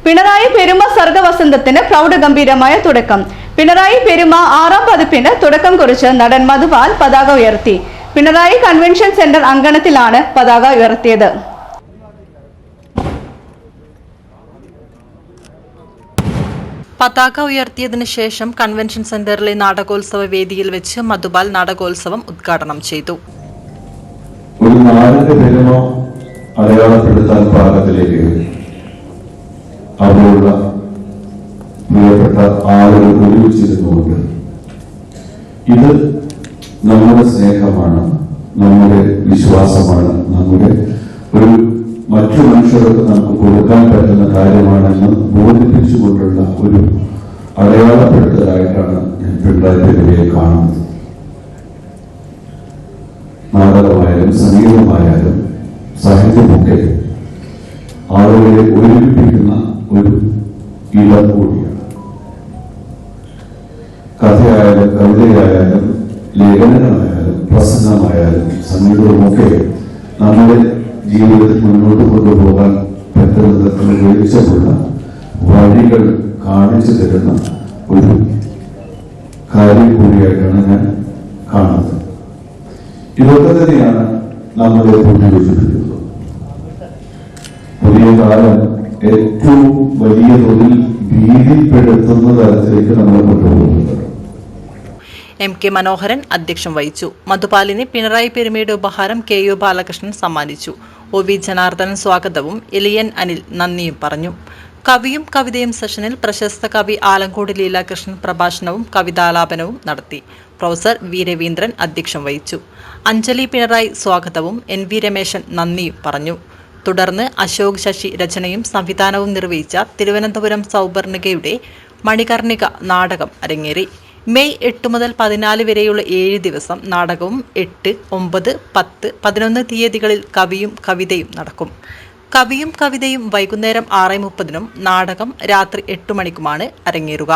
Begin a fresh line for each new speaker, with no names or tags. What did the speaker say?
പിണറായി പെരുമ സർഗവസന്തത്തിന് പ്രൗഢഗംഭീരമായ തുടക്കം. പിണറായി പെരുമ 6ാം പതിപ്പിന് തുടക്കം കുറിച്ച് നടൻ മധുപാൽ പതാക ഉയർത്തി. പിണറായി കൺവെൻഷൻ സെന്റർ അങ്കണത്തിലാണ് പതാക ഉയർത്തിയത്.
പതാക ഉയർത്തിയതിനു ശേഷം കൺവെൻഷൻ സെന്ററിലെ നാടകോത്സവ വേദിയിൽ വെച്ച് മധുപാൽ നാടകോത്സവം ഉദ്ഘാടനം ചെയ്തു.
ഒരു നാടിന്റെ പെരുമ അടയാളപ്പെടുത്താൻ പാകത്തിലേക്ക് അവിടെയുള്ള പ്രിയപ്പെട്ട ആളുകൾ ഒരുമിച്ചിരുന്നുകൊണ്ട് ഇത് നമ്മുടെ സ്നേഹമാണ്, നമ്മുടെ വിശ്വാസമാണ്, നമ്മുടെ ഒരു മറ്റു മനുഷ്യർക്ക് നമുക്ക് കൊടുക്കാൻ പറ്റുന്ന കാര്യമാണെന്ന് ബോധിപ്പിച്ചുകൊണ്ടുള്ള ഒരു അടയാളപ്പെടുത്തലായിട്ടാണ് ഞാൻ പിണറായി പെരുമയെ കാണുന്നത്. നാടകമായാലും സംഗീതമായാലും സാഹിത്യമൊക്കെ ആളുകളെ ഒരുമിപ്പിക്കുന്ന ഒരു ഇടം കൂടിയാണ്. കഥയായാലും കവിതയായാലും ലേഖനങ്ങളായാലും പ്രസംഗമായാലും സംഗീതവുമൊക്കെ നമ്മുടെ ജീവിതത്തിൽ മുന്നോട്ട് കൊണ്ടുപോകാൻ പറ്റുന്നതൊക്കെ വെളിച്ചമുള്ള വഴികൾ കാണിച്ചു തരുന്ന ഒരു കാര്യം കൂടിയായിട്ടാണ് ഞാൻ കാണുന്നത്. ഇതൊക്കെ തന്നെയാണ് നമ്മളെ കൂട്ടിവെച്ചിട്ടുള്ളത്. പുതിയ കാലം ഏറ്റവും വലിയ തോതിൽ ഭീതിപ്പെടുത്തുന്ന തരത്തിലേക്ക് നമ്മൾ കൊണ്ടുപോകുന്നത്.
MK മനോഹരൻ അധ്യക്ഷം വഹിച്ചു. മധുപാലിന് പിണറായി പെരുമയുടെ ഉപഹാരം KU ബാലകൃഷ്ണൻ സമ്മാനിച്ചു. OV ജനാർദ്ദനൻ സ്വാഗതവും എലിയൻ അനിൽ നന്ദിയും പറഞ്ഞു. കവിയും കവിതയും സെഷനിൽ പ്രശസ്ത കവി ആലങ്കോട് ലീലാകൃഷ്ണൻ പ്രഭാഷണവും കവിതാലാപനവും നടത്തി. പ്രൊഫസർ V രവീന്ദ്രൻ അധ്യക്ഷം വഹിച്ചു. അഞ്ജലി പിണറായി സ്വാഗതവും NV രമേശൻ നന്ദിയും പറഞ്ഞു. തുടർന്ന് അശോക് ശശി രചനയും സംവിധാനവും നിർവഹിച്ച തിരുവനന്തപുരം സൗപർണികയുടെ മണികർണിക നാടകം അരങ്ങേറി. മെയ് 8 മുതൽ 14 വരെയുള്ള 7 ദിവസം നാടകവും 8, 9, 10, 11 തീയതികളിൽ കവിയും കവിതയും നടക്കും. കവിയും കവിതയും വൈകുന്നേരം 6:30-നും നാടകം രാത്രി 8 മണിക്കുമാണ് അരങ്ങേറുക.